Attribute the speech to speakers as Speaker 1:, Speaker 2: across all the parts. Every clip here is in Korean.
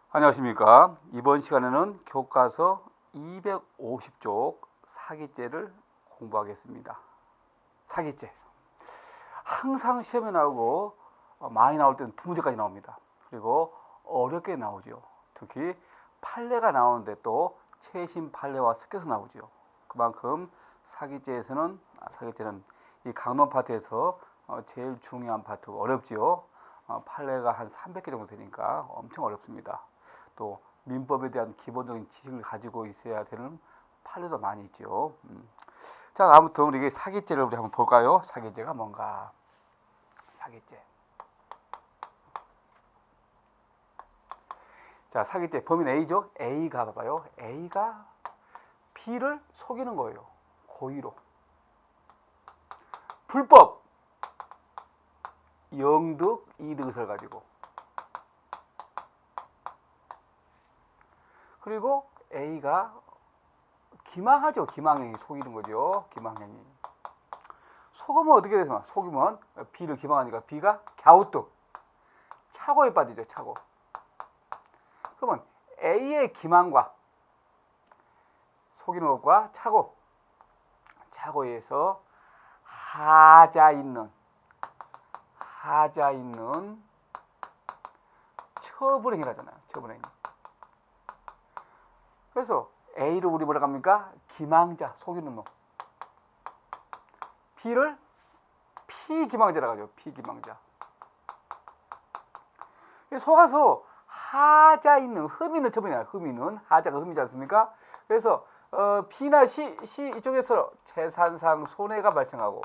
Speaker 1: 안녕하십니까. 이번 시간에는 교과서 250쪽 사기죄를 공부하겠습니다. 사기죄. 항상 시험에 나오고 많이 나올 때는 두 문제까지 나옵니다. 그리고 어렵게 나오죠. 특히 판례가 나오는데 또 최신 판례와 섞여서 나오죠. 그만큼 사기죄는 이 강론 파트에서 제일 중요한 파트, 어렵지요. 판례가 한 300개 정도 되니까 엄청 어렵습니다. 또 민법에 대한 기본적인 지식을 가지고 있어야 되는 판례도 많이 있죠. 자, 아무튼 우리 사기죄를 우리 한번 볼까요? 사기죄가 뭔가? 사기죄. 자, 사기죄 범인 A죠. A가 봐봐요. A가 B를 속이는 거예요. 고의로. 불법 영득 이득을 가지고. 그리고 A가 기망하죠. 기망행위, 속이는 거죠. 기망행위. 속으면 어떻게 되죠? 속이면 B를 기망하니까 B가 갸우뚱, 착오에 빠지죠. 착오. 그러면 A의 기망과 속이는 것과 착오에 의해서 하자 있는 처분행위라잖아요. 처분행위. 그래서 A를 우리 뭐라고 합니까? 기망자, 속이는 놈. B를 피기망자라고 하죠. 피기망자. 속아서 하자 있는, 흠 있는 처분이야. 흠 있는, 하자가 흠이지 않습니까? 그래서 B나 C 이쪽에서 재산상 손해가 발생하고,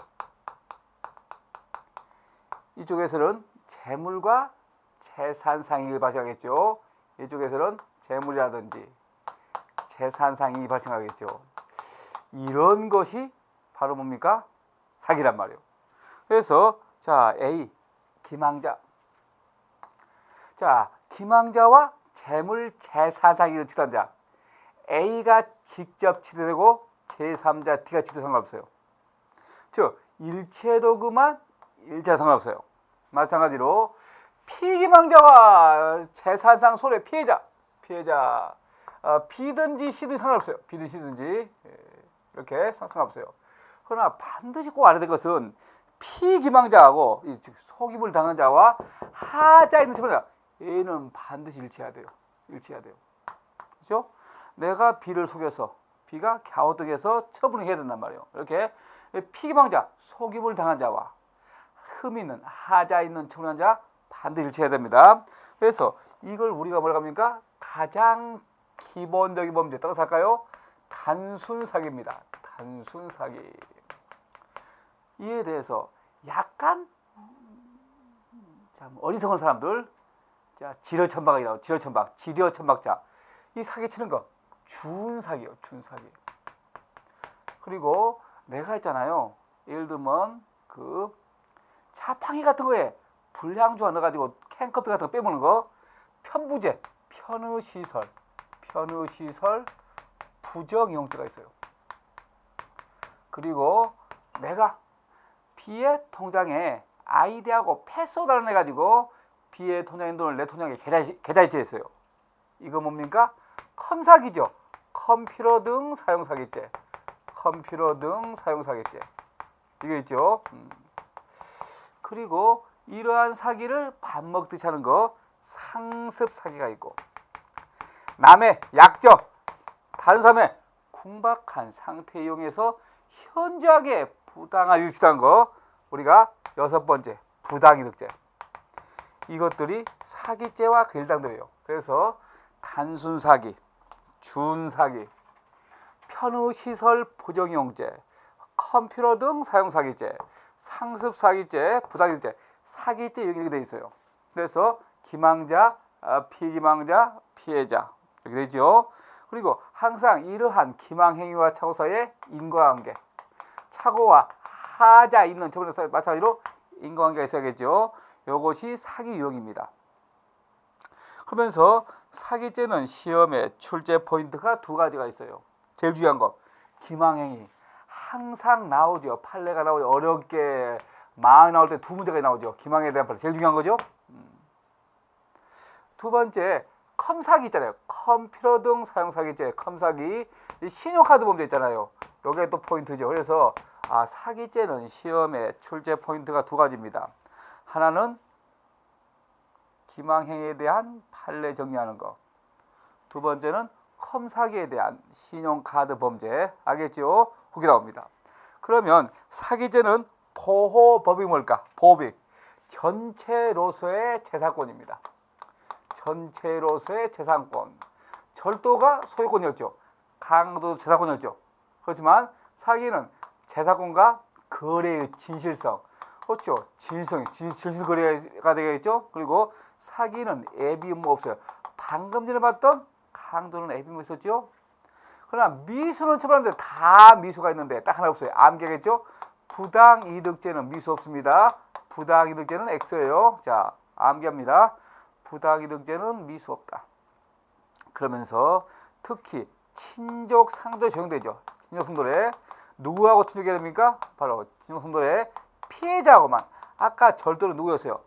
Speaker 1: 이쪽에서는 재물과 재산상이익을 발생하겠죠. 이쪽에서는 재물이라든지 재산상이익이 발생하겠죠. 이런 것이 바로 뭡니까? 사기란 말이에요. 그래서 자, A 기망자. 자, 기망자와 재물 재산상이익을 취한 자. A가 직접 취득되고 제3자 D가 취득 상관없어요. 즉 일체도금한 일체 상관없어요. 마찬가지로 피기망자와 재산상 손해 피해자 B든지 C든지 상관없어요. B든지 C든지 이렇게 상관없어요. 그러나 반드시 꼭 알아야 될 것은 피기망자하고 즉 속임을 당한 자와 하자 있는 처분자, 얘는 반드시 일치해야 돼요. 그렇죠? 내가 B를 속여서 B가 갸우뚱해서 처분을 해야 된단 말이에요. 이렇게 피기망자, 속임을 당한 자와 흠 있는, 하자 있는 처분한 자 반드시 일치해야 됩니다. 그래서 이걸 우리가 뭐라고 합니까? 가장 기본적인 범죄 따라서 할까요? 단순 사기입니다. 단순 사기. 이에 대해서 약간 어리석은 사람들, 자, 지려천박자, 이 사기치는 거 준사기예요. 준사기. 그리고 내가 있잖아요. 예를 들면 그 자판기 같은 거에 불량주 넣어가지고 캔커피 같은 거 빼먹는 거, 편부제, 편의시설 부정이용죄가 있어요. 그리고 내가 B의 통장에 아이디하고 패스워드를 해가지고 B의 통장에 돈을 내 통장에 계좌이체했어요. 이거 뭡니까? 컴사기죠. 컴퓨터 등 사용사기죄. 이거 있죠. 그리고 이러한 사기를 밥 먹듯이 하는 거 상습 사기가 있고, 남의 약점, 다른 사람의 궁박한 상태 이용해서 현저하게 부당한 이득을 취한 거, 우리가 6번째 부당이득죄. 이것들이 사기죄와 일당들이에요. 그래서 단순 사기, 준사기, 편의시설 부정이용죄, 컴퓨터 등 사용사기죄, 상습사기죄, 부당이득죄, 사기죄 이렇게 되어 있어요. 그래서 기망자, 피기망자, 피해자 이렇게 되죠. 그리고 항상 이러한 기망행위와 착오 사이의 인과관계, 착오와 하자 있는 처분에서 마찬가지로 인과관계가 있어야겠죠. 이것이 사기 유형입니다. 그러면서 사기죄는 시험에 출제 포인트가 두 가지가 있어요. 제일 중요한 거 기망행위. 항상 나오죠. 판례가 나오죠. 어렵게 많이 나올 때 두 문제가 나오죠. 기망에 대한 판례 제일 중요한 거죠. 두 번째 컴사기 있잖아요. 컴퓨터 등 사용 사기죄, 컴사기. 이 신용카드 범죄 있잖아요. 요게 또 포인트죠. 그래서 사기죄는 시험에 출제 포인트가 두 가지입니다. 하나는 기망행위에 대한 판례 정리하는 거. 두 번째는 컴사기에 대한 신용카드 범죄. 알겠죠? 그게 나옵니다. 그러면 사기죄는 보호법이 뭘까? 보호법. 전체로서의 재산권입니다. 전체로서의 재산권. 절도가 소유권이었죠. 강도도 재산권이었죠. 그렇지만 사기는 재산권과 거래의 진실성. 그렇죠. 진실 거래가 되겠죠. 그리고 사기는 애비 의무 없어요. 방금 전에 봤던 강도는 애비 의무 있었죠. 그러나 미수는 처벌하는데 다 미수가 있는데 딱 하나 없어요. 암기하겠죠. 부당이득죄는 미수 없습니다. 부당이득죄는 X예요. 자, 암기합니다. 부당이득죄는 미수 없다. 그러면서 특히 친족 상도에 적용되죠. 친족 상도에 누구하고 친족해야 됩니까? 바로 친족 상도에 피해자하고만. 아까 절도는 누구였어요?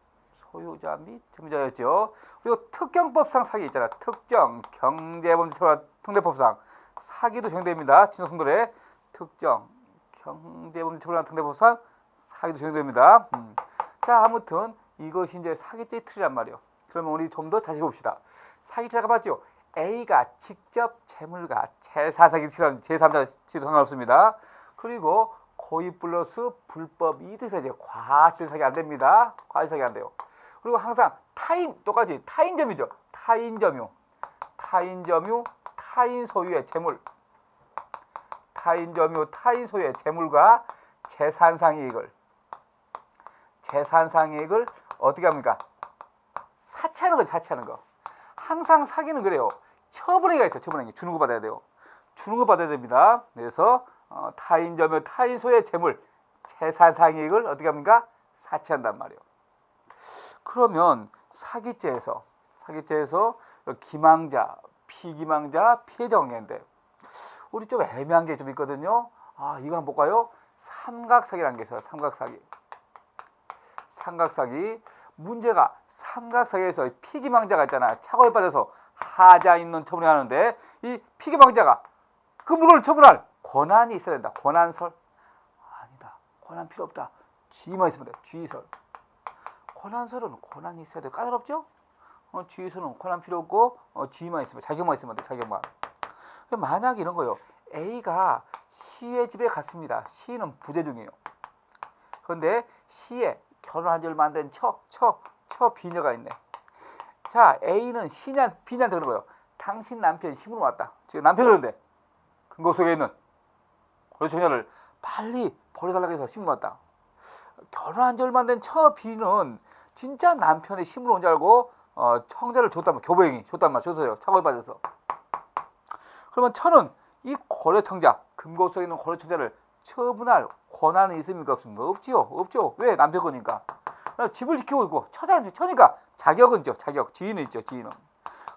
Speaker 1: 소유자 및 점유자였죠. 그리고 특경법상 사기 있잖아. 특정 경제범죄 처벌 특례법상 사기도 적용됩니다. 친족 상도에 특정 경제범죄 처벌 특례법상 사기도 적용됩니다. 자, 아무튼 이것이 이제 사기죄 틀이란 말이에요. 그러면 우리 좀 더 자세히 봅시다. 사기죄가 봤죠? A가 직접 재물과 재사사기 치던 제3자 치도 상관없습니다. 그리고 고의 플러스 불법 이득사기, 과실 사기 안 됩니다. 과실 사기 안 돼요. 그리고 항상 타인, 똑같이 타인점유죠. 타인점유, 타인 소유의 재물, 타인점유, 타인 소유의 재물과 재산상이익을 어떻게 합니까? 사치하는 거죠. 사치하는 거. 항상 사기는 그래요. 처분행위가 있어요. 처분행위. 주는 거 받아야 돼요. 주는 거 받아야 됩니다. 그래서 타인 점유, 타인 소유의 재물, 재산상이익을 어떻게 합니까? 사치한단 말이에요. 그러면 사기죄에서 기망자, 피기망자, 피해자 관계인데 우리 좀 애매한 게 좀 있거든요. 이거 한번 볼까요? 삼각사기라는 게 있어요. 삼각사기. 문제가 삼각사기에서 피기망자가 있잖아요. 착오에 빠져서 하자 있는 처분을 하는데 이 피기망자가 그 물건을 처분할 권한이 있어야 된다. 권한설. 아니다. 권한 필요 없다. 지위만 있으면 돼. 지위설. 권한설은 권한이 있어야 돼. 까다롭죠? 지위설은 권한 필요 없고 지위만 있으면 자격만 있으면 돼. 자격만. 만약 이런 거예요. A가 C의 집에 갔습니다. C는 부재 중이에요. 그런데 C에 결혼한 지 얼마 안 된 B녀가 있네. 자, A는 B녀한테 그러는 거예요. 당신 남편이 심으로 왔다. 지금 남편이 그런데 근거 속에 있는 고려처녀를 빨리 버려달라고 해서 심으로 왔다. 결혼한 지 얼마 안 된 B는 진짜 남편의 심으로 온 줄 알고 청자를 줬단 말이에요. 교부행위 줬단 말이에요. 줘서요. 착오에 빠져서. 그러면 천은 이 고려청자, 금고 속에 있는 고려청자를 처분할 권한은 있습니까? 없습니까? 없죠. 왜? 남편 거니까. 집을 지키고 있고 처니까 자격은 있죠. 지위는 있죠. 지위는.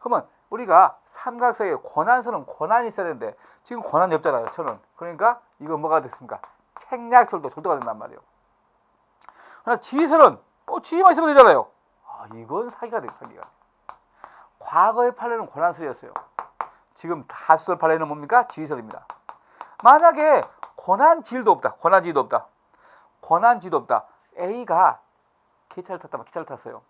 Speaker 1: 그러면 우리가 삼각사의 권한서는 권한이 있어야 되는데 지금 권한이 없잖아요. 천은. 그러니까 이거 뭐가 됐습니까? 책략절도 절도가 된단 말이에요. 그러나 지위서는 지위만 있으면 되잖아요. 이건 사기가 돼요. 사기가. 과거의 판례는 권한설이었어요. 지금 다수설 판례는 뭡니까? 지위설입니다. 만약에 권한지위도 없다. A가 기차를 탔어요.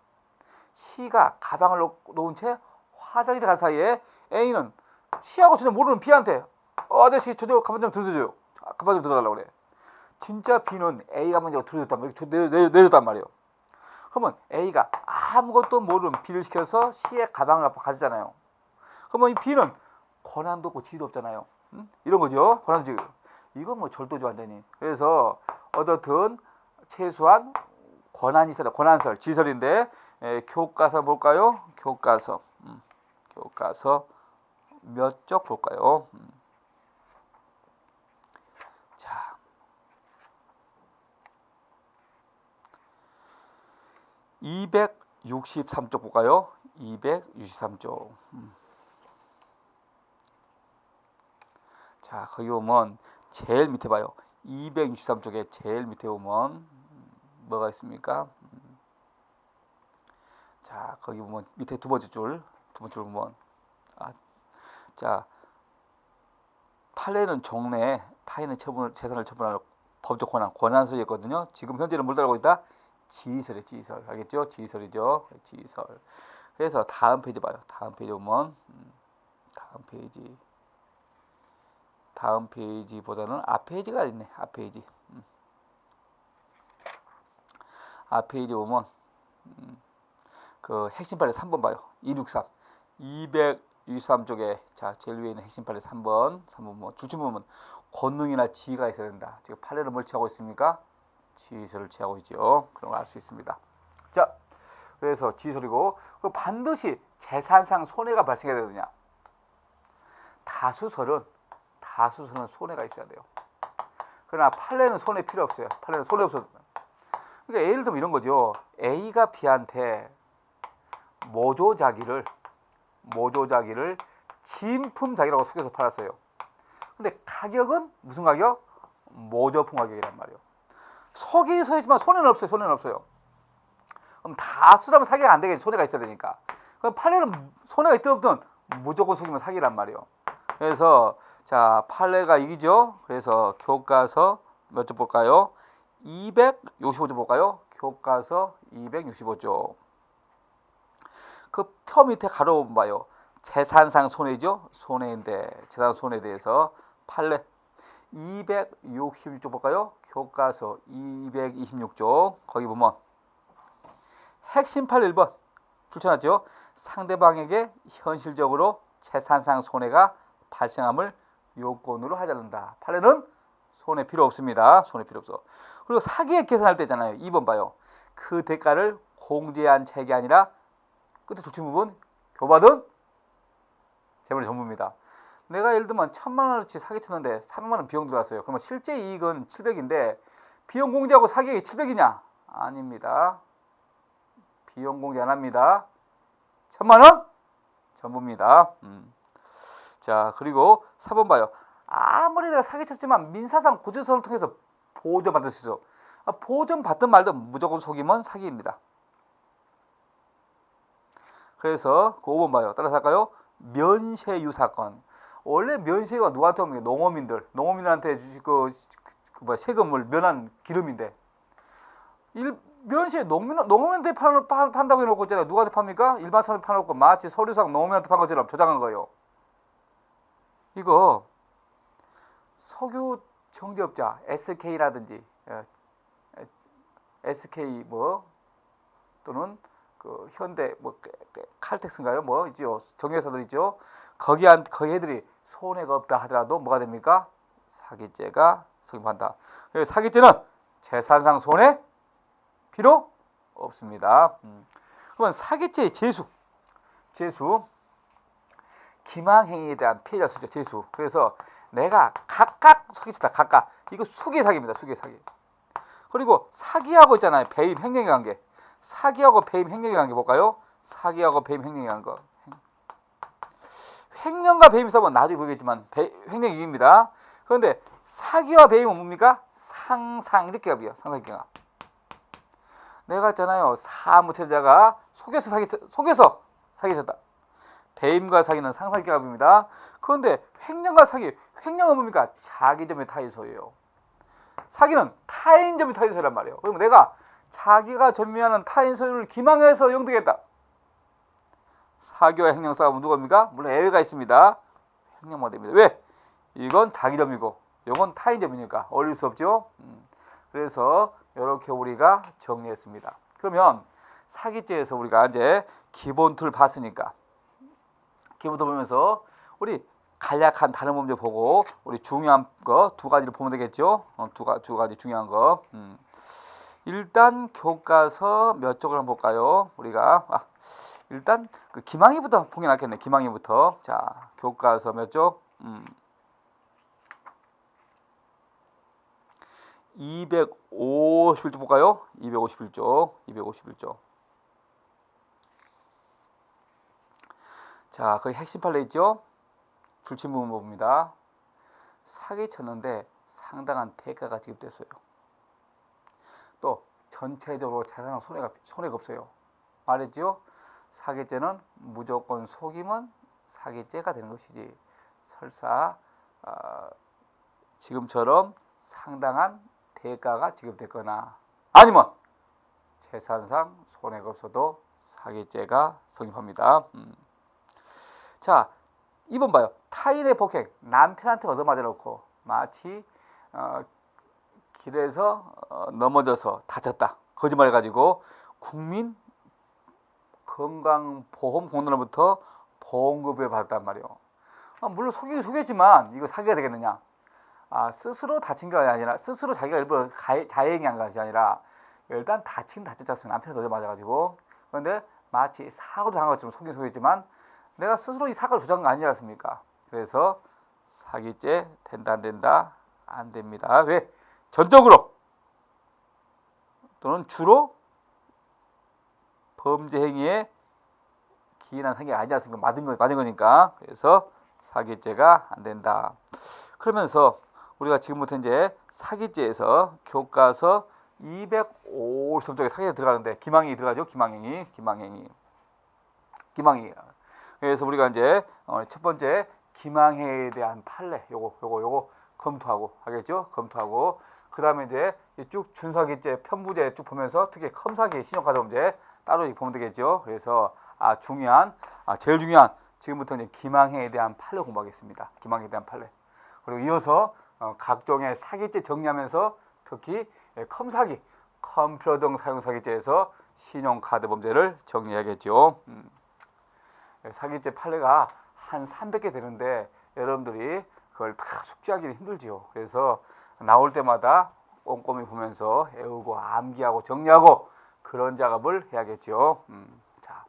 Speaker 1: C가 가방을 놓은 채 화장실에 간 사이에 A는 C하고 전혀 모르는 B한테 아저씨 저 가방 좀 들어줘요. 가방 좀 들어달라고 그래. 진짜 B는 A가 먼저 내줬단 말이에요. 그러면 A가 아무것도 모르는 B를 시켜서 C의 가방을 가졌잖아요. 그러면 이 B는 권한도 없고 지위도 없잖아요. 이런 거죠. 권한지위. 이건 뭐 절도죠 완전히. 그래서 어떻든 최소한 권한이 있어야 돼. 권한설, 지설인데 교과서 볼까요? 교과서 몇 쪽 볼까요? 자, 263쪽 볼까요? 263쪽. 자, 거기 보면 제일 밑에 봐요. 263쪽에 제일 밑에 보면 뭐가 있습니까? 자, 거기 보면 밑에 두 번째 줄 두 번째로 보면 자, 판례는 종래 타인의 재산을 처분할 법적 권한서였거든요. 지금 현재는 뭘 달고 있다? 지휘설이에요. 지휘설. 알겠죠? 지휘설이죠. 지휘설. 그래서 다음 페이지 봐요. 다음 페이지 보면 다음 페이지보다는 앞 페이지가 있네. 앞 페이지. 앞 페이지 보면 그 핵심 판례 3번 봐요. 263쪽에 자 제일 위에 있는 핵심 판례 3번 뭐 줄침 보면 권능이나 지위가 있어야 된다. 지금 판례를 뭘 취하고 있습니까? 지휘설을 취하고 있죠. 그런 걸 알 수 있습니다. 자, 그래서 지휘설이고 반드시 재산상 손해가 발생해야 되느냐? 다수설은 손해가 있어야 돼요. 그러나 판례는 손해 필요 없어요. 판례는 손해 없어도. 그러니까 예를 들면 이런 거죠. A가 B한테 모조자기를 진품자기라고 속여서 팔았어요. 근데 가격은 무슨 가격? 모조품 가격이란 말이에요. 속여서 했지만 손해는 없어요. 그럼 다수라면 사기가 안 되겠지. 손해가 있어야 되니까. 그럼 판례는 손해가 있든 없든 무조건 속이면 사기란 말이에요. 그래서 자 판례가 이기죠. 그래서 교과서 몇 쪽 볼까요? 265쪽 볼까요? 교과서 265쪽. 그 표 밑에 가로 봐요. 재산상 손해죠. 손해인데 재산 손해에 대해서 판례 266쪽 볼까요? 교과서 226쪽. 거기 보면 핵심 판례 1번 출처났죠. 상대방에게 현실적으로 재산상 손해가 발생함을 요건으로 하지 않는다. 판례는 손해 필요 없습니다. 손해 필요 없어. 그리고 사기액 계산할 때 있잖아요. 2번 봐요. 그 대가를 공제한 책이 아니라 끝에 줄친 부분 교받은 재물의 전부입니다. 내가 예를 들면 1000만원어치 사기 쳤는데 300만원 비용 들어왔어요. 그러면 실제 이익은 700인데 비용 공제하고 사기액이 700이냐? 아닙니다. 비용 공제 안 합니다. 1000만원 전부입니다. 자 그리고 4번 봐요. 아무리 내가 사기쳤지만 민사상 고지서를 통해서 보존받을 수 있어. 보존 받든 말든 무조건 속이면 사기입니다. 그래서 그 5번 봐요. 따라서 할까요? 면세유 사건. 원래 면세가 누구한테 오면 농어민들한테 세금을 면한 기름인데 면세 농어민한테 판다고 해놓고 있잖아요. 누구한테 팝니까? 일반 사람한테 파놓고 마치 서류상 농어민한테 판 것처럼 조작한 거예요. 이거 석유 정제업자 SK라든지 SK 또는 그 현대 칼텍스인가요? 있죠. 정유회사들 있죠. 거기 애들이 손해가 없다 하더라도 뭐가 됩니까? 사기죄가 성립한다. 그래서 사기죄는 재산상 손해 필요 없습니다. 그러면 사기죄의 재수 기망행위에 대한 피해자 수죠. 재수. 그래서 내가 각각 사기쳤다. 각각. 이거 수개 사기입니다. 수개 사기. 그리고 사기하고 있잖아요. 배임 횡령의 관계. 사기하고 배임 횡령의 관계 볼까요? 사기하고 배임 횡령의 관계. 횡령과 배임 싸움은 나중에 보겠지만 횡령이 이깁니다. 그런데 사기와 배임은 뭡니까? 상상립기합이에요. 상상립기합. 내가 있잖아요. 사무처자가 속여서 사기쳤다. 배임과 사기는 상상립기합입니다. 그런데 횡령과 사기, 횡령은 뭡니까? 자기점의 타인소유예요. 사기는 타인점의 타인소유란 말이에요. 그러면 내가 자기가 점유하는 타인 소유를 기망해서 영득했다. 사기와 횡령 싸움은 누굽니까? 물론 예외가 있습니다. 횡령만 됩니다. 왜? 이건 자기점이고 이건 타인점이니까 어울릴 수 없죠. 그래서 이렇게 우리가 정리했습니다. 그러면 사기죄에서 우리가 이제 기본 틀 봤으니까 기본 틀 보면서 우리 간략한 단어 문제 보고 우리 중요한 거 두 가지를 보면 되겠죠. 두 가지 중요한 거. 일단 교과서 몇 쪽을 한번 볼까요? 우리가 일단 그 기망이부터 보기 낫겠네. 기망이부터. 자, 교과서 몇 쪽? 251쪽 볼까요? 251쪽. 자, 거기 핵심 판례 있죠? 줄침 부분 봅니다. 사기 쳤는데 상당한 대가가 지급됐어요. 또 전체적으로 재산상 손해가 없어요. 말했죠? 사기죄는 무조건 속이면 사기죄가 되는 것이지 설사 지금처럼 상당한 대가가 지급됐거나 아니면 재산상 손해가 없어도 사기죄가 성립합니다. 자, 2번 봐요. 타인의 폭행, 남편한테 얻어맞아 놓고 마치 길에서 넘어져서 다쳤다. 거짓말해가지고 국민 건강보험공단으로부터 보험금을 받았단 말이에요. 물론 속이긴 속였지만 이거 사기가 되겠느냐? 스스로 다친 게 아니라 스스로 자기가 일부러 자행이 한 것이 아니라 일단 다치긴 다쳤지 않습니까? 남편한테 얻어맞아가지고. 그런데 마치 사고로 당한 것처럼 속이긴 속였지만 내가 스스로 이 사고를 조작한 거 아니지 않습니까? 그래서 사기죄 된다 안 된다? 안 됩니다. 왜? 전적으로 또는 주로 범죄 행위에 기인한 사기가 아니지 않습니까? 맞은 거니까. 그래서 사기죄가 안 된다. 그러면서 우리가 지금부터 이제 사기죄에서 교과서 250쪽에 사기가 들어가는데 기망행위 들어가죠. 기망행위. 그래서 우리가 이제 첫 번째 기망행위에 대한 판례 요거 검토하고 하겠죠. 검토하고 그다음에 이제 쭉 준사기죄, 편부죄 쭉 보면서 특히 컴사기, 신용카드범죄 따로 보면 되겠죠. 그래서 제일 중요한 지금부터 이제 기망행위에 대한 판례 공부하겠습니다. 기망행위에 대한 판례. 그리고 이어서 각종의 사기죄 정리하면서 특히 컴사기, 컴퓨터 등 사용 사기죄에서 신용카드 범죄를 정리해야겠죠. 사기죄 판례가 한 300개 되는데 여러분들이 그걸 다 숙지하기는 힘들지요. 그래서 나올 때마다 꼼꼼히 보면서 외우고 암기하고 정리하고 그런 작업을 해야겠죠. 자,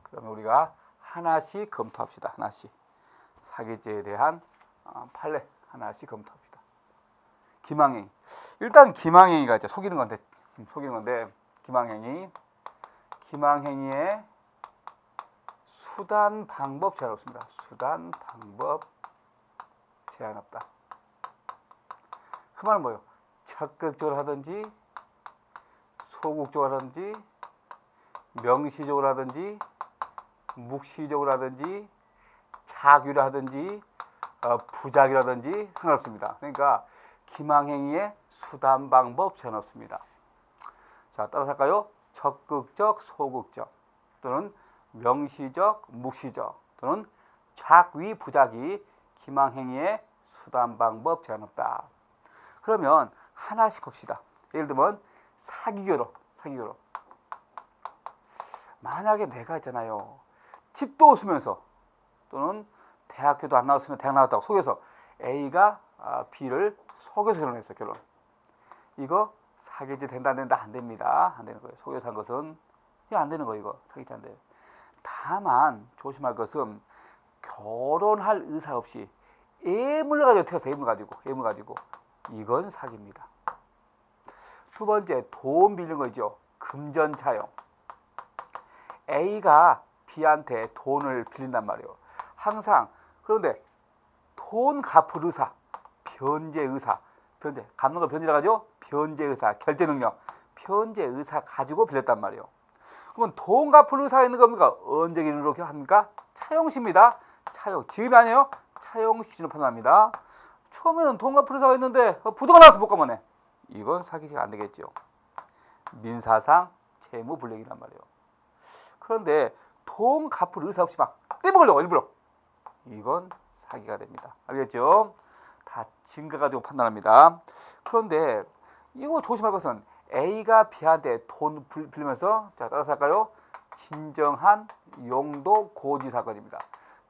Speaker 1: 그러면 우리가 하나씩 검토합시다. 하나씩 사기죄에 대한 판례 하나씩 검토합시다. 기망행위. 일단 기망행위가 이제 속이는 건데 기망행위의 수단 방법 제한 없습니다. 수단 방법 제한 없다. 그 말은 뭐예요? 적극적으로 하든지 소극적으로 하든지 명시적으로 하든지 묵시적으로 하든지 자규로 하든지 부작위로 하든지 상관없습니다. 그러니까 기망행위의 수단 방법 제한 없습니다. 자, 따라서 할까요? 적극적, 소극적 또는 명시적, 묵시적 또는 작위, 부작위 기망행위의 수단 방법 제한 없다. 그러면 하나씩 봅시다. 예를 들면 사기교로 만약에 내가 있잖아요. 집도 없으면서 또는 대학교도 안 나왔으면 대학 나왔다고 속여서 A가 B를 속여서 결혼했어요. 결혼. 이거 사기죄 된다 안 된다? 안 됩니다. 안 되는 거예요. 속여서 한 것은 이거 안 되는 거예요. 이거 사기죄 안 돼요. 다만 조심할 것은 결혼할 의사 없이 예물을 가지고 태어서 예물 가지고 이건 사기입니다. 두 번째 돈 빌린 거 있죠. 금전차용. A가 B한테 돈을 빌린단 말이에요. 항상 그런데 돈 갚을 의사, 변제 갚는 걸 변제라고 하죠. 변제 의사, 결제 능력, 변제 의사 가지고 빌렸단 말이에요. 그러면 돈 갚을 의사가 있는 겁니까? 언제 이렇게 합니까? 차용시입니다. 차용. 지금이 아니에요. 차용 기준으로 판단합니다. 처음에는 돈 갚을 의사가 있는데 부도가 나와서 못 가면 이건 사기죄가 안 되겠죠. 민사상 채무 불이익이란 말이에요. 그런데 돈 갚을 의사 없이 막 떼먹으려고 일부러 이건 사기가 됩니다. 알겠죠? 다 증거 가지고 판단합니다. 그런데 이거 조심할 것은 A가 B한테 돈 빌리면서 자 따라서 할까요? 진정한 용도 고지 사건입니다.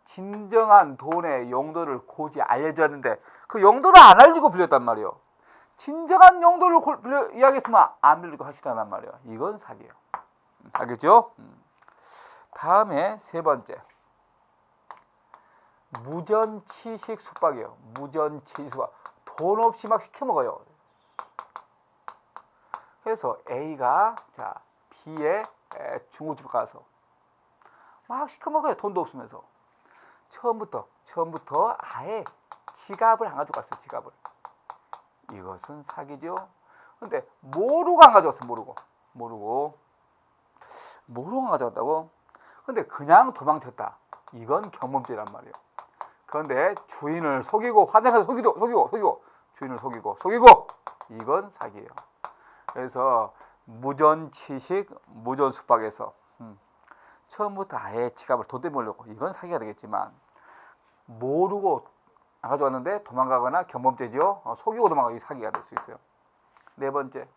Speaker 1: 진정한 돈의 용도를 고지 알려줘야 하는데 그 용도를 안 알려주고 빌렸단 말이에요. 진정한 용도를 이야기했으면 안 빌리고 하시라는 말이에요. 이건 사기예요. 알겠죠? 다음에 세 번째 무전치식 숙박이에요. 무전치식 숙박. 돈 없이 막 시켜 먹어요. 그래서 A가 B의 중국집 가서 막 시켜 먹어요. 돈도 없으면서. 처음부터 아예 지갑을 안 가지고 갔어요. 지갑을. 이것은 사기죠. 근데 모르고 안 가져갔어요. 모르고. 모르고 가져갔다고? 근데 그냥 도망쳤다. 이건 경범죄란 말이에요. 그런데 주인을 속이고 화장해서 속이고 주인을 속이고 이건 사기예요. 그래서 무전취식, 무전숙박에서 처음부터 아예 지갑을 돈 때문에 몰려고 이건 사기가 되겠지만 모르고 안 가져왔는데 도망가거나 경범죄지요. 속이고 도망가기 사기가 될 수 있어요. 네 번째,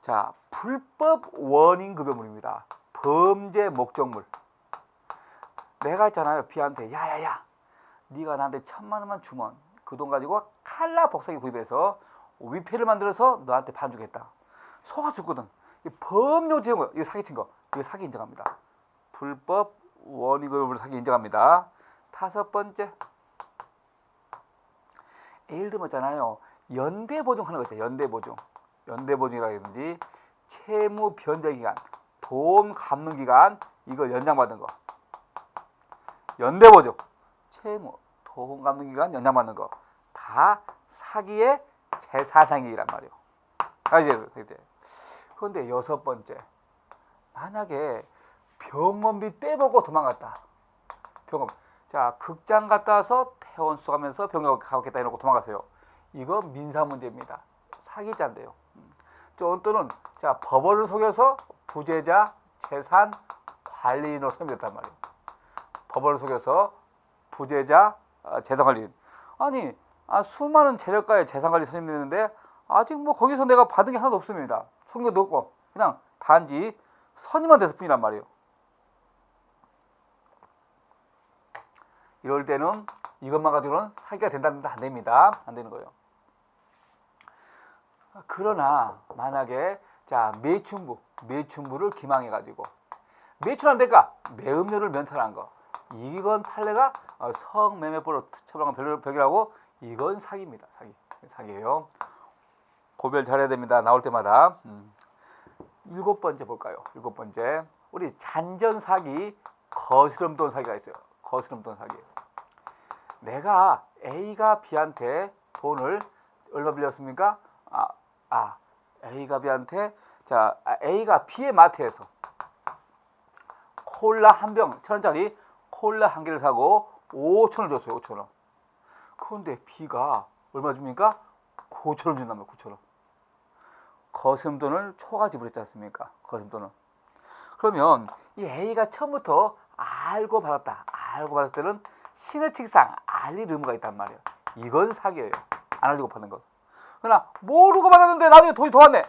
Speaker 1: 자 불법 원인급여물입니다. 범죄 목적물. 내가 있잖아요. B한테 야야야 네가 나한테 1,000만 원만 주면 그 돈 가지고 칼라 복사기 구입해서 위패를 만들어서 너한테 반주겠다. 속아줬거든. 이 법률 제공, 이거 사기친 거, 이거 사기 인정합니다. 불법 원인급여물 사기 인정합니다. 다섯 번째, 예를 들면 있잖아요. 연대보증하는 거 있잖아요. 연대보증이라든지 채무 변제기간, 돈 갚는 기간 이거 연장받는 거. 연대보증, 채무, 돈 갚는 기간 연장받는 거 다 사기의 재산상이란 말이에요. 사기죄. 그런데 여섯 번째, 만약에 병원비 떼보고 도망갔다. 병원. 자, 극장 갔다 와서 퇴원 수감해서 병원 가겠다 해놓고 도망갔어요. 이거 민사 문제입니다. 사기자인데요. 또는 자 법원을 속여서 부재자 재산 관리인으로 선임됐단 말이에요. 법원을 속여서 부재자 재산 관리인. 아니 수많은 재력가의 재산 관리 선임됐는데 아직 뭐 거기서 내가 받은 게 하나도 없습니다. 속여도 없고 그냥 단지 선임만 됐을 뿐이란 말이에요. 이럴 때는 이것만 가지고는 사기가 된다는데 안 됩니다. 안 되는 거예요. 그러나 만약에 자 매춘부를 기망해 가지고 매출한 대가 매음료를 면탈한 거 이건 판례가 성매매법으로 처벌한 벽이라고 이건 사기입니다. 사기예요. 고별 잘해야 됩니다. 나올 때마다. 일곱 번째 볼까요? 일곱 번째 우리 잔전 사기, 거스름돈 사기가 있어요. 거스름돈 사기. 내가 A가 B한테 돈을 얼마 빌렸습니까? A가 B한테 A가 B의 마트에서 콜라 한 병, 1,000원짜리 콜라 한 개를 사고 5,000원 줬어요. 5,000원. 그런데 B가 얼마 줍니까? 9,000원 준다며. 9,000원. 거스름돈을 초과 지불했지 않습니까? 거스름돈을. 그러면 이 A가 처음부터 알고 받았다. 알고 받을 때는 신의칙상 알릴 의무가 있단 말이에요. 이건 사기예요. 안 알리고 받는 거. 그러나 모르고 받았는데 나중에 돈이 더 왔네.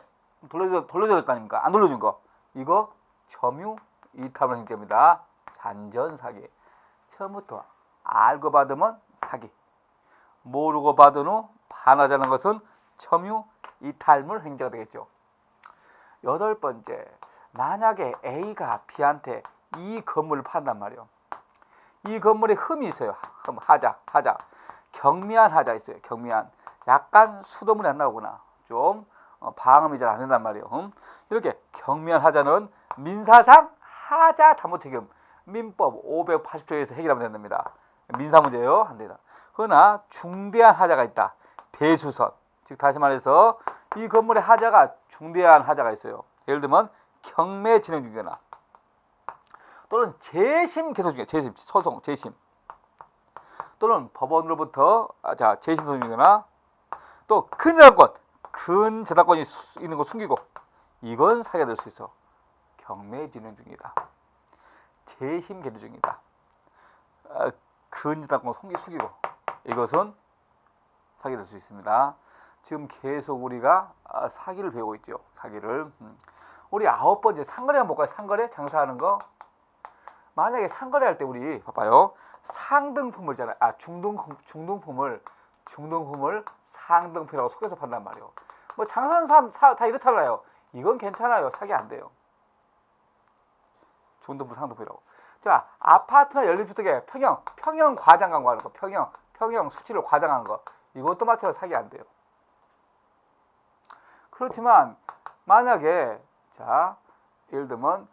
Speaker 1: 돌려줘야 될 거 아닙니까? 안 돌려준 거. 이거 점유 이탈물 행죄입니다. 잔전 사기. 처음부터 알고 받으면 사기. 모르고 받은 후 반하자는 것은 점유 이탈물 행죄가 되겠죠. 여덟 번째, 만약에 A가 B한테 이 건물을 판단 말이에요. 이 건물에 흠이 있어요. 하자. 경미한 하자 있어요. 경미한. 약간 수도물이 안 나오구나. 좀 방음이 잘 안 된단 말이에요. 이렇게 경미한 하자는 민사상 하자 담보 책임 민법 580조에서 해결하면 됩니다. 민사 문제예요. 안 되나. 그러나 중대한 하자가 있다. 대수선. 즉 다시 말해서 이 건물에 하자가 중대한 하자가 있어요. 예를 들면 경매 진행 중이거나 또는 재심 계속 중에 소송 재심 또는 법원으로부터 재심 소송 중이거나 또 근 저작권이 있는 거 숨기고 이건 사기가 될 수 있어. 경매 진행 중이다. 재심 계류 중이다. 근 저작권 숨기고 이것은 사기 될 수 있습니다. 지금 계속 우리가 사기를 배우고 있죠. 사기를. 우리 아홉 번째 상거래 한번 볼까요? 상거래 장사하는 거. 만약에 상거래할 때 우리 봐봐요. 상등품을 있잖아요. 중등품을 상등품이라고 속여서 판단 말이에요. 뭐 장사하는 사람 다 이렇잖아요. 이건 괜찮아요. 사기 안 돼요. 중등품 상등품이라고. 자, 아파트나 연립주택에 평형 과장 광고하는 거. 평형 수치를 과장한 거. 이것도 마찬가지로 사기 안 돼요. 그렇지만 만약에 예를 들면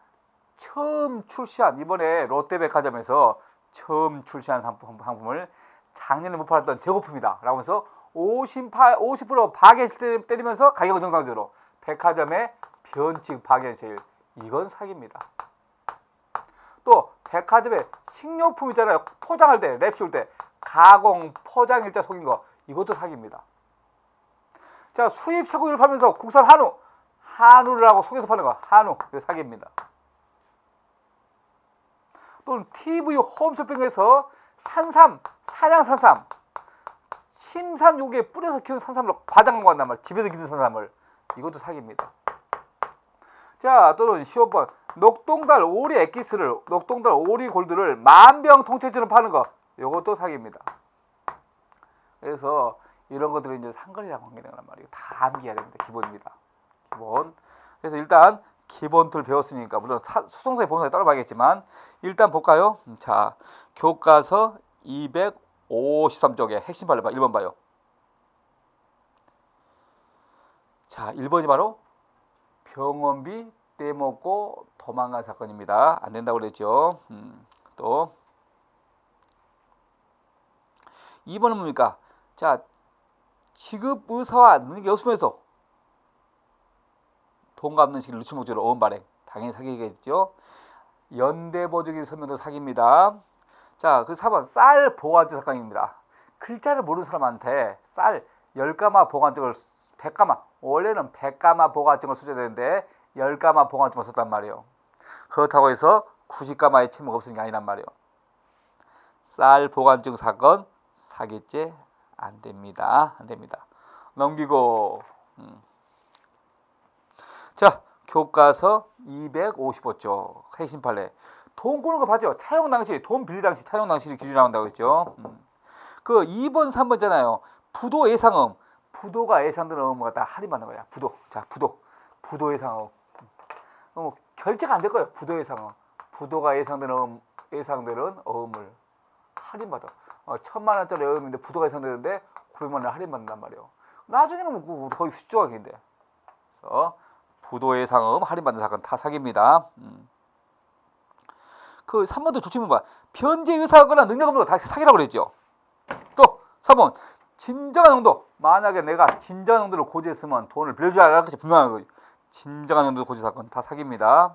Speaker 1: 처음 출시한 이번에 롯데백화점에서 처음 출시한 상품을 작년에 못 팔았던 재고품이다 라고 해서 50% 바게트 때리면서 가격을 정상적으로 백화점에 변칙 박연실. 이건 사기입니다. 또 백화점에 식료품 있잖아요. 포장할 때, 랩 씌울 때 가공 포장일자 속인 거. 이것도 사기입니다. 자, 수입 쇠고기를 팔면서 국산 한우를 하고 속여서 파는 거. 한우. 이거 사기입니다. 또는 TV 홈쇼핑에서 사냥 산삼, 심산욕에 뿌려서 키운 산삼을 과장 광고한단 말. 집에서 기른 산삼을. 이것도 사기입니다. 자, 또는 15번 녹동달 오리 엑기스를, 녹동달 오리 골드를 만병통치제로 파는 거. 이것도 사기입니다. 그래서 이런 것들은 이제 상거래랑 관계되는 거란 말이에요. 다 암기해야 됩니다. 기본입니다. 기본. 그래서 일단 기본 툴 배웠으니까 물론 소송사의 보험사에 따로 봐야겠지만 일단 볼까요? 자, 교과서 253쪽에 핵심 발로 봐. 1번 봐요. 자, 1번이 바로 병원비 떼먹고 도망간 사건입니다. 안 된다고 그랬죠. 또 2번은 뭡니까? 자, 지급 의사와 능력이 없으면서 돈 갚는 시기를 늦춘 목적으로 어음 발행. 당연히 사기겠죠. 연대보증인 서명도 사기입니다. 자, 그 4번 쌀 보관증 사건입니다. 글자를 모르는 사람한테 쌀 10가마 보관증을 100가마, 원래는 100가마 보관증을 써야 되는데 10가마 보관증을 썼단 말이에요. 그렇다고 해서 90가마의 채무가 없으니까 아니란 말이에요. 쌀 보관증 사건 사기죄 안 됩니다. 안 됩니다. 넘기고 자, 교과서 255쪽 핵심 판례. 돈 꼬는 거 봤죠? 차용 당시, 돈 빌릴 당시 차용 당시 기준이 나온다고 했죠. 그 2번, 3번 있잖아요. 부도 예상음. 부도가 예상되는 음을 갖다 할인받는 거야. 부도. 자, 부도 예상음. 결제가 안 될 거예요. 부도 예상음. 부도가 예상되는 어음을 할인받아. 1000만 원짜리 어음인데 부도가 예상되는데 900만 원 할인받는단 말이에요. 나중에는 뭐 거의 수조각인데. 그래서 부도 예상음 할인받는 사건 다 사기입니다. 그 3번도 주치문 봐. 변제 의사거나 능력 없는 거 다 사기라고 그랬죠. 또 3번 진정한 용도. 만약에 내가 진정한 용도를 고지했으면 돈을 빌려줘야 할 것이 분명한 거예요. 진정한 용도 고지 사건 다 사기입니다.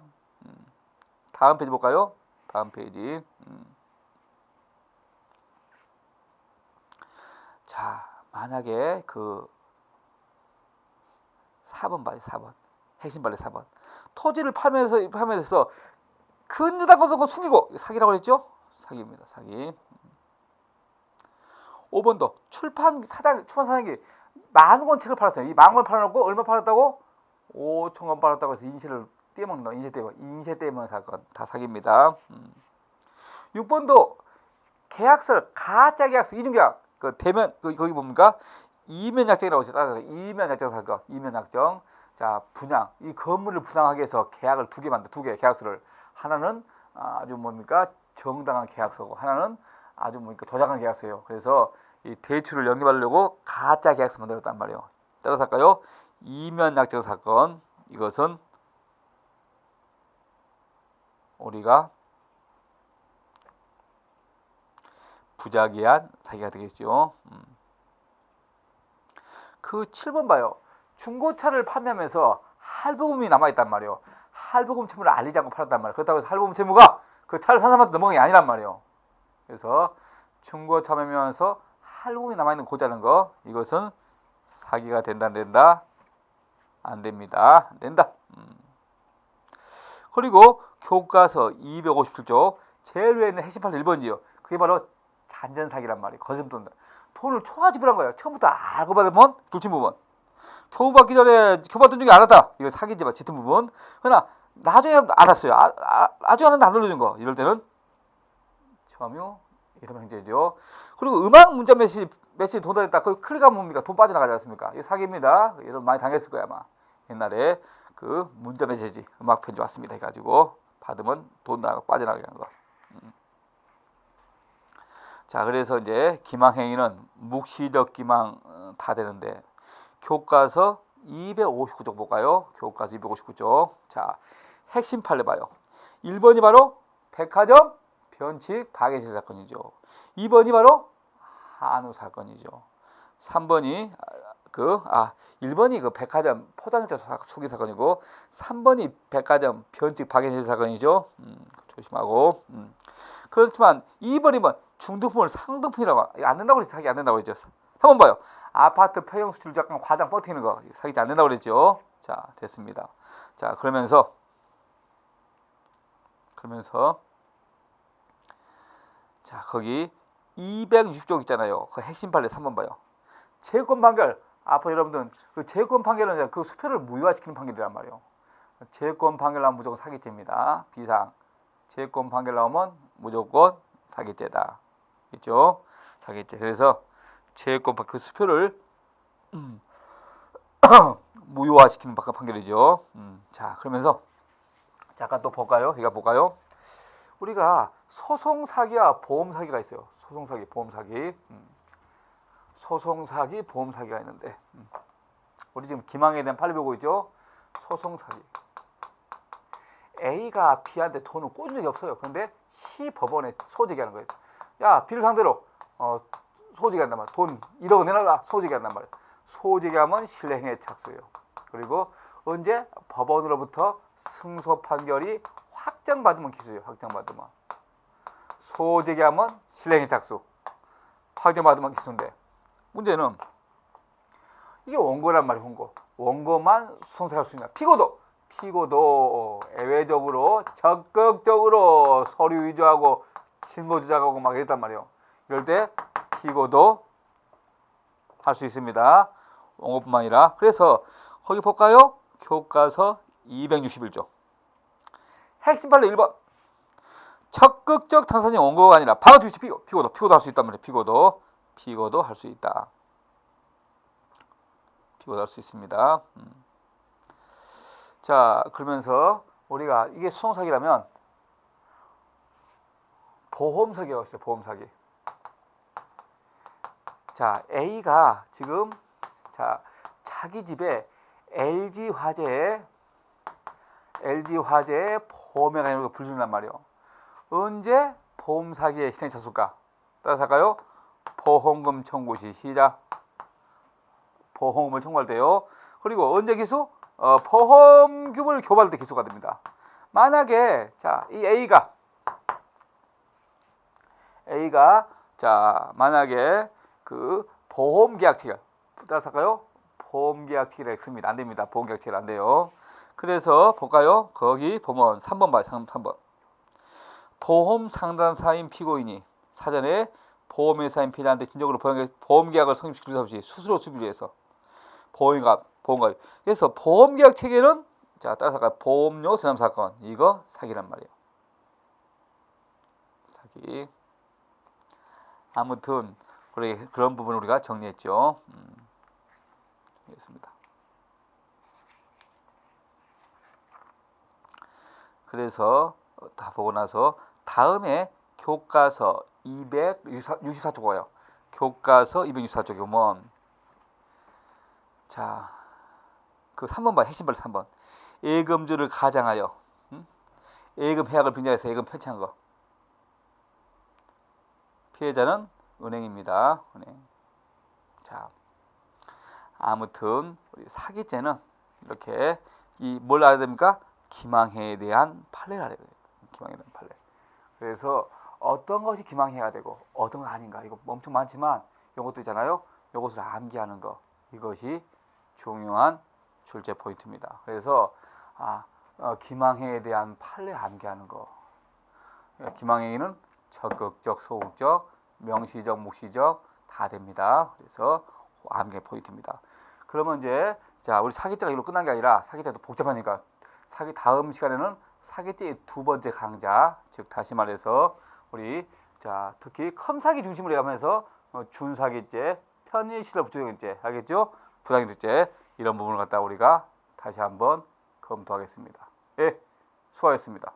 Speaker 1: 다음 페이지 볼까요? 다음 페이지. 자, 만약에 그 4번 봐요. 4번. 핵심 발레 4번. 토지를 팔면서 근저당 것도 숨기고 사기라고 그랬죠? 사기입니다. 사기. 5번도 출판 사장이 10,000권 책을 팔았어요. 이 10,000권 팔아놓고 얼마 팔았다고? 5,000권 팔았다고 해서 인쇄를 떼먹는다. 인쇄 떼먹는 사건 다 사기입니다. 6번도 계약서를 가짜 계약서 이중계약 그 대면 거기 뭡니까? 이면약정이라고 하죠. 따라서 이면약정 사건. 이면약정. 자, 분양. 이 건물을 분양하기 위해서 계약을 두 개 계약서를. 하나는 아주 뭡니까? 정당한 계약서고 하나는 아주 뭡니까? 조작한 계약서예요. 그래서 이 대출을 연기하려고 가짜 계약서 만들었단 말이에요. 따라서 할까요? 이면약정 사건. 이것은 우리가 부작위한 사기가 되겠죠. 그 7번 봐요. 중고차를 판매하면서 할부금이 남아있단 말이에요. 할부금 채무를 알리지 않고 팔았단 말이에요. 그렇다고 해서 할부금 채무가 그 차를 산 사람한테 넘어간 게 아니란 말이에요. 그래서 중고차 매매하면서 할부금이 남아있는 고자는 거, 이것은 사기가 된다 안 된다? 안 됩니다. 안 된다. 그리고 교과서 257쪽 제일 위에 있는 핵심 판례 1번이요. 그게 바로 잔전사기란 말이에요. 거짓돈. 돈을 초과 지불한 거예요. 처음부터 알고 받으면 둘친 부분. 교부 받기 전에 교부 받던 적이 알았다. 이거 사기지만 짙은 부분. 그러나 나중에 알았어요. 나중에 알았는데 안 돌려준 거. 이럴 때는 점유 이름 행제죠. 그리고 음악 문자 메시지 도달했다. 그 클릭하면 뭡니까? 돈 빠져나가지 않습니까? 이거 사기입니다. 이런 많이 당했을 거야 아마. 옛날에 그 문자 메시지 음악 편지 왔습니다 해가지고 받으면 돈 빠져나가게 하는 거. 자, 그래서 이제 기망행위는 묵시적 기망 다 되는데 교과서 259쪽 볼까요? 교과서 259쪽. 자, 핵심 판례 봐요. 1번이 바로 백화점 변칙 박해실 사건이죠. 2번이 바로 한우 사건이죠. 3번이 1번이 그 백화점 포장자 속이 사건이고 3번이 백화점 변칙 박앤실 사건이죠. 조심하고. 그렇지만 2번이면 중등품을 상등품이라고 안 된다고 그랬죠. 사기 안 된다고 그랬죠. 3번 봐요. 아파트 폐용 수출 잠깐 과장 버티는 거 사기지 안 된다고 그랬죠. 자, 됐습니다. 자, 그러면서 자, 거기 260쪽 있잖아요. 그 핵심 판례 3번 봐요. 재권 판결. 앞으로 여러분들은 그 재권 판결은 그 수표를 무효화시키는 판결이란 말이에요. 재권 판결 나오면 무조건 사기죄입니다. 비상. 재권 판결 나오면 무조건 사기죄다. 있죠? 사기죄. 그래서 재권 그 수표를 무효화시키는 판결이죠. 자, 그러면서 잠깐 또 볼까요? 이거 볼까요? 우리가 소송 사기와 보험 사기가 있어요. 소송 사기, 보험 사기. 소송 사기, 보험 사기가 있는데 우리 지금 기망에 대한 판례 보고 있죠. 소송 사기. A가 B한테 돈을 꽂은 적이 없어요. 그런데 C 법원에 소재기하는 거예요. 야, B를 상대로 소재기한단 말이야. 돈 1억 내놔라. 소재기한단 말이야. 소재기하면 실행에 착수해요. 그리고 언제 법원으로부터 승소 판결이 확정받으면 기소예요. 확정받으면. 소재기하면 실행에 착수. 확정받으면 기소인데 문제는 이게 원고란 말이에요. 원고만 소송할 수 있냐. 피고도 예외적으로 적극적으로 서류 위조하고 증거 조작하고 막 이랬단 말이에요. 이럴 때 피고도 할 수 있습니다. 원고뿐만 아니라. 그래서 거기 볼까요? 교과서 261조. 핵심 판례 1번. 적극적 당사자인 원고가 아니라 바로 주시 피고도 할 수 있단 말이에요. 피고도 할 수 있다. 피고도 할 수 있습니다. 자, 그러면서 우리가 이게 소송 사기라면 보험 사기가 있어요. 보험 사기. 자, A가 지금 자기 집에 LG 화재에 보험회가 있는 걸 불준단 말이에요. 언제 보험 사기에 실행이 찼을까? 따라서 할까요? 보험금 청구 시 시작. 보험금을 청구할 때요. 그리고 언제 기수? 보험금을 교부할 때 기수가 됩니다. 만약에 이 A가 만약에 그 보험계약 체결 따라서 할까요? 보험계약 체결 X입니다. 안 됩니다. 보험계약 체결 안 돼요. 그래서 볼까요? 거기 보면 3번 봐요. 3번. 보험 상담사인 피고인이 사전에 보험회사인 피해자한테 진정으로 보험계약을 성립시킬 수 없이 스스로 수비를 위해서 보험가입. 그래서 보험계약 체결은 따라서 보험료 세납 사건 이거 사기란 말이에요. 사기. 아무튼 그런 부분을 우리가 정리했죠. 알겠습니다. 그래서 다 보고 나서 다음에 교과서 264쪽 와요. 교과서 264쪽에 보면 그 3번 봐. 핵심 판례 3번. 예금주를 가장하여 예금 해약을 빙자해서 예금 편취한 거. 피해자는 은행입니다. 은행. 자, 아무튼 우리 사기죄는 이렇게 뭘 알아야 됩니까? 기망해에 대한 판례를 알아야 돼요. 기망해에 대한 판례. 그래서 어떤 것이 기망해가 되고 어떤 건 아닌가. 이거 엄청 많지만 이것도 있잖아요. 이것을 암기하는 거. 이것이 중요한 출제 포인트입니다. 그래서 기망해에 대한 판례 암기하는 거. 기망행위는 적극적, 소극적, 명시적, 묵시적 다 됩니다. 그래서 암기 포인트입니다. 그러면 이제 우리 사기죄가 이로 끝난 게 아니라 사기죄도 복잡하니까 다음 시간에는 사기죄의 두 번째 강좌, 즉 다시 말해서 우리 특히 컴사기 중심으로 하면서 준사기죄, 편의시설 부정행위죄, 알겠죠? 부당이득죄 이런 부분을 갖다 우리가 다시 한번 검토하겠습니다. 예, 수고하셨습니다.